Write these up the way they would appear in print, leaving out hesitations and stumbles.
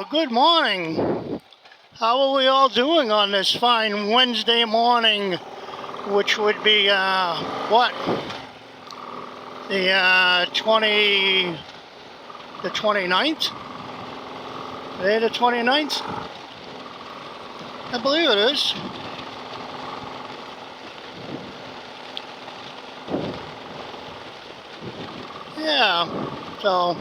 Well, good morning. How are we all doing on this fine Wednesday morning, which would be, what? The 29th? Today the 29th? I believe it is. Yeah, so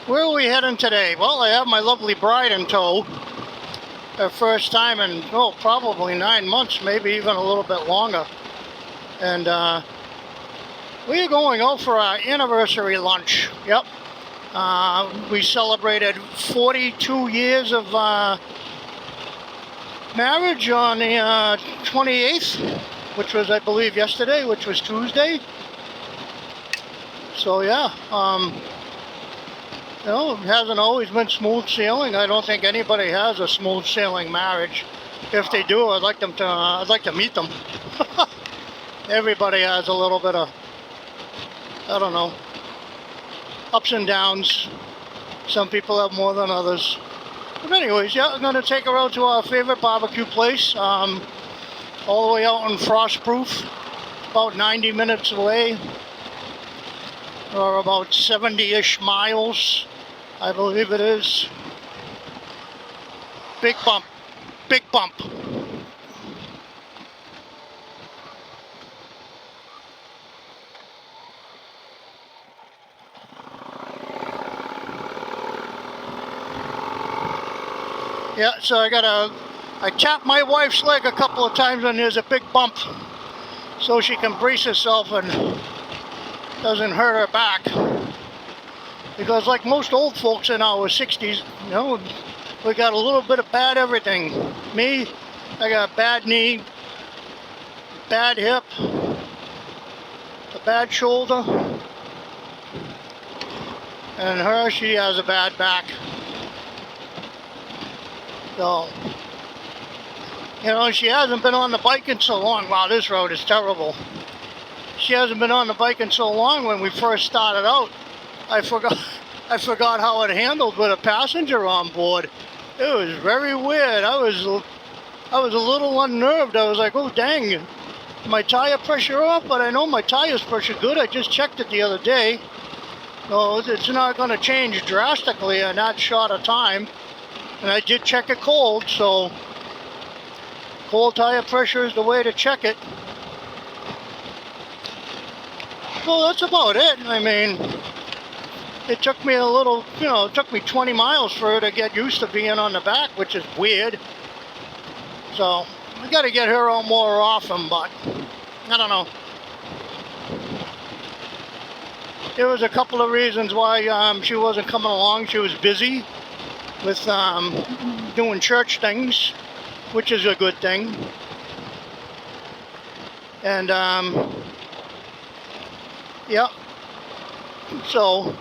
where are we heading today? Well, I have my lovely bride in tow. Her first time in, oh, probably 9 months, maybe even a little bit longer. And we're going out for our anniversary lunch. Yep. We celebrated 42 years of marriage on the 28th, which was, I believe, yesterday, which was Tuesday. So yeah, you know, it hasn't always been smooth sailing. I don't think anybody has a smooth sailing marriage. If they do, I'd like to meet them. Everybody has a little bit of, I don't know, ups and downs. Some people have more than others. But anyways, yeah, I'm gonna take her out to our favorite barbecue place, all the way out in Frost Proof, about 90 minutes away, or about 70-ish miles, I believe it is. Big bump, big bump. Yeah, so I tapped my wife's leg a couple of times when there's a big bump, so she can brace herself and doesn't hurt her back. Because like most old folks in our 60s, you know, we got a little bit of bad everything. Me, I got a bad knee, bad hip, a bad shoulder, and her, she has a bad back. So, you know, she hasn't been on the bike in so long. Wow, this road is terrible. She hasn't been on the bike in so long. When we first started out, I forgot how it handled with a passenger on board. It was very weird. I was a little unnerved. I was like, oh dang, my tire pressure off, but I know my tire's pressure good. I just checked it the other day. No, it's not going to change drastically in that short of time. And I did check it cold, so cold tire pressure is the way to check it. Well, that's about it. I mean, it took me a little, you know, it took me 20 miles for her to get used to being on the back, which is weird. So, I got to get her out more often, but I don't know. There was a couple of reasons why she wasn't coming along. She was busy with doing church things, which is a good thing. And yeah, so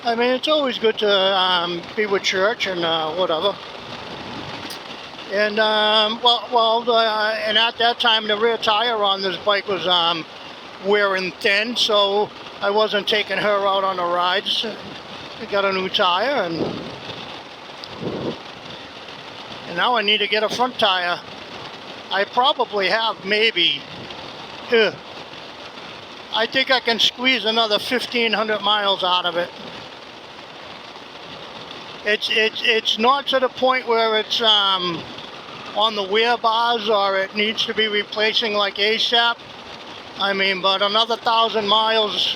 I mean, it's always good to be with church and whatever. And and at that time the rear tire on this bike was wearing thin, so I wasn't taking her out on the rides. I got a new tire, and now I need to get a front tire. I probably have maybe, I think I can squeeze another 1,500 miles out of it. It's not to the point where it's on the wear bars or it needs to be replacing like ASAP. I mean, but another 1,000 miles,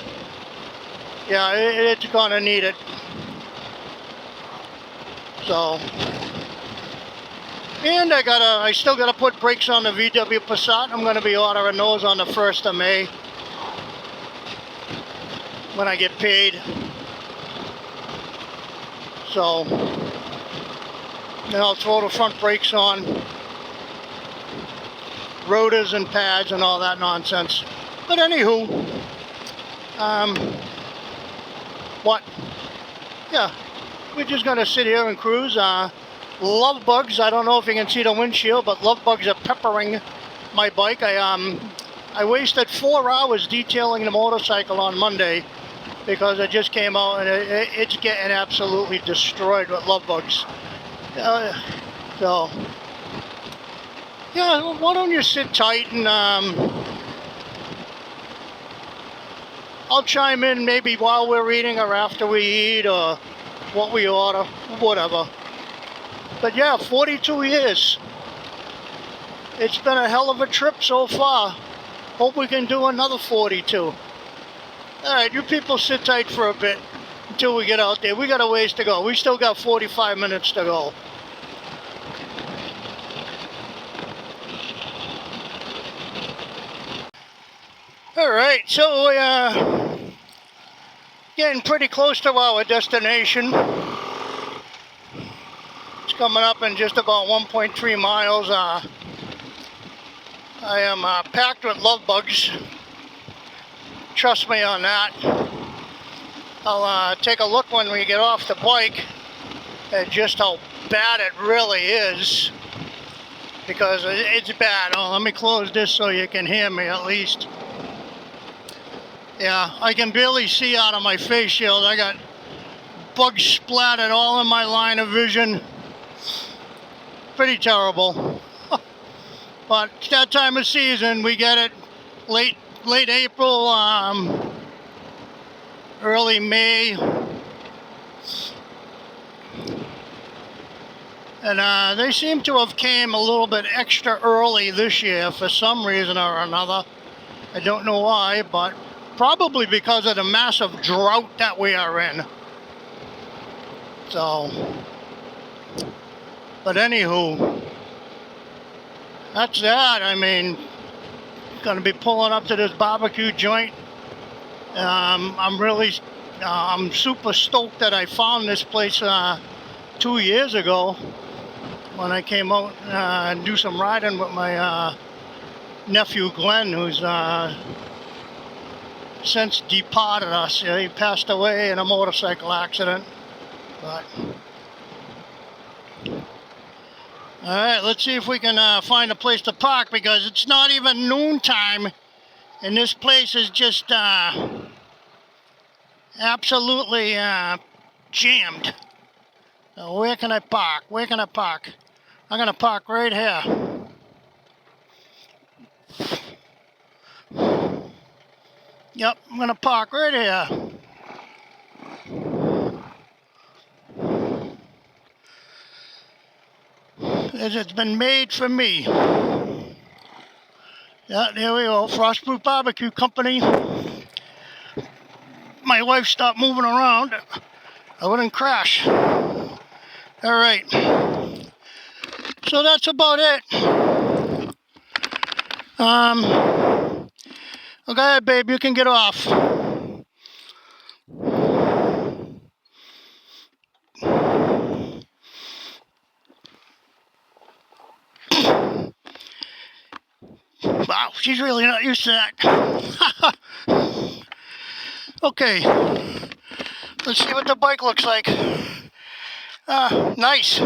yeah, it's gonna need it. So, and I still gotta put brakes on the VW Passat. I'm gonna be ordering those on the 1st of May when I get paid. So, then I'll throw the front brakes on, rotors and pads and all that nonsense. But anywho, what? Yeah, we're just gonna sit here and cruise. Love bugs. I don't know if you can see the windshield, but love bugs are peppering my bike. I wasted 4 hours detailing the motorcycle on Monday, because it just came out and it's getting absolutely destroyed with love bugs. So, yeah, why don't you sit tight and I'll chime in maybe while we're eating or after we eat or what we order, whatever. But yeah, 42 years. It's been a hell of a trip so far. Hope we can do another 42. Alright, you people sit tight for a bit until we get out there. We got a ways to go. We still got 45 minutes to go. Alright, so we're getting pretty close to our destination. It's coming up in just about 1.3 miles. I am packed with love bugs. Trust me on that. I'll take a look when we get off the bike at just how bad it really is. Because it's bad. Oh, let me close this so you can hear me at least. Yeah, I can barely see out of my face shield. I got bugs splattered all in my line of vision. Pretty terrible. But it's that time of season. We get it late April, early May. And they seem to have came a little bit extra early this year for some reason or another. I don't know why, but probably because of the massive drought that we are in. So, but anywho, that's that. I mean, gonna be pulling up to this barbecue joint. I'm super stoked that I found this place 2 years ago when I came out and do some riding with my nephew Glenn, who's since departed us. He passed away in a motorcycle accident. But all right, let's see if we can find a place to park, because it's not even noontime and this place is just absolutely jammed. So where can I park? Where can I park? I'm gonna park right here. Yep, I'm gonna park right here. As it's been made for me. Yeah, there we go. Frost Proof BBQ Company. My wife stopped moving around. I wouldn't crash. All right. So that's about it. Okay, babe, you can get off. Wow, she's really not used to that. Okay, let's see what the bike looks like. Nice.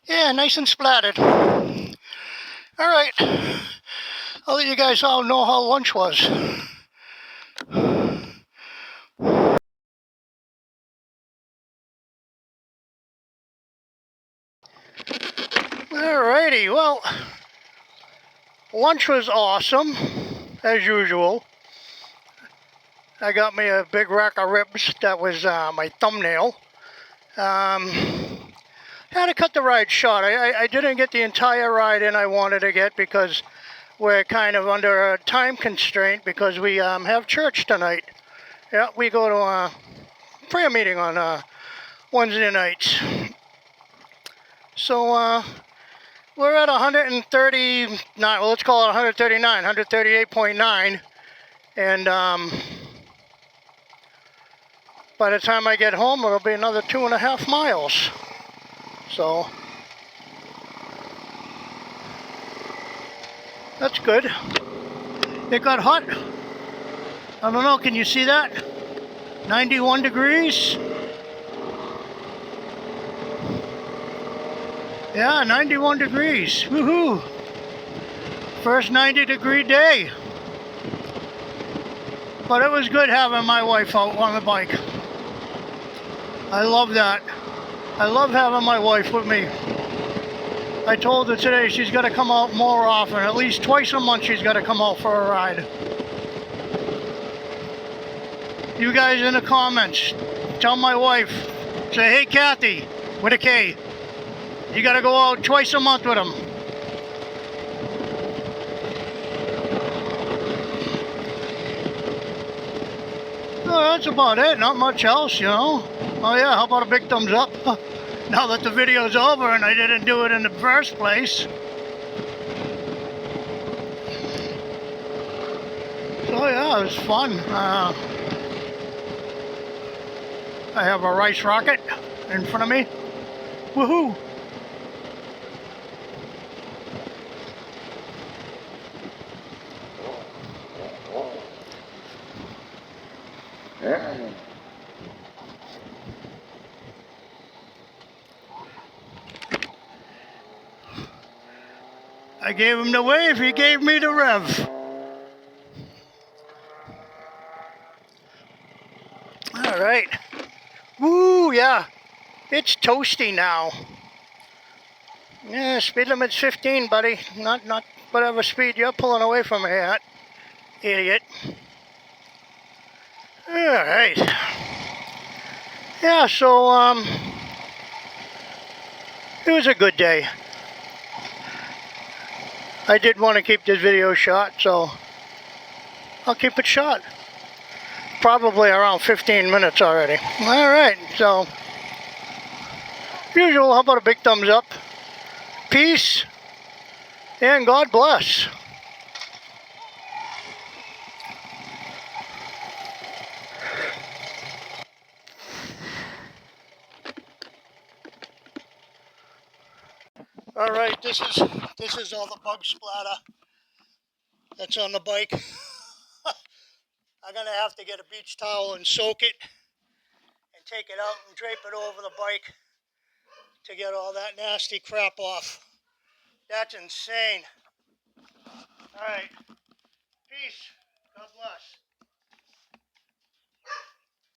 Yeah, nice and splattered. All right, I'll let you guys all know how lunch was. Alrighty, well, lunch was awesome, as usual. I got me a big rack of ribs. That was my thumbnail. Had to cut the ride short. I didn't get the entire ride in I wanted to get, because we're kind of under a time constraint, because we have church tonight. Yeah, we go to a prayer meeting on Wednesday nights. So we're at 139, well, let's call it 139, 138.9. And by the time I get home, it'll be another 2.5 miles. So that's good. It got hot. I don't know, can you see that? 91 degrees. Yeah, 91 degrees. Woohoo! First 90-degree day. But it was good having my wife out on the bike. I love that. I love having my wife with me. I told her today she's got to come out more often. At least twice a month she's got to come out for a ride. You guys in the comments, tell my wife, say, hey Kathy, with a K, you got to go out twice a month with them. Oh, that's about it, not much else, you know. Oh yeah, how about a big thumbs up? Now that the video's over and I didn't do it in the first place. So yeah, it was fun. I have a rice rocket in front of me. Woohoo! I gave him the wave, he gave me the rev. All right. Woo, yeah. It's toasty now. Yeah, speed limit's 15, buddy. Not whatever speed you're pulling away from me at, idiot. All right. Yeah, so it was a good day. I did want to keep this video short, so I'll keep it short. Probably around 15 minutes already. All right, so usual, how about a big thumbs up? Peace, and God bless. All right, this is all the bug splatter that's on the bike. I'm gonna have to get a beach towel and soak it and take it out and drape it over the bike to get all that nasty crap off. That's insane. All right, peace. God bless.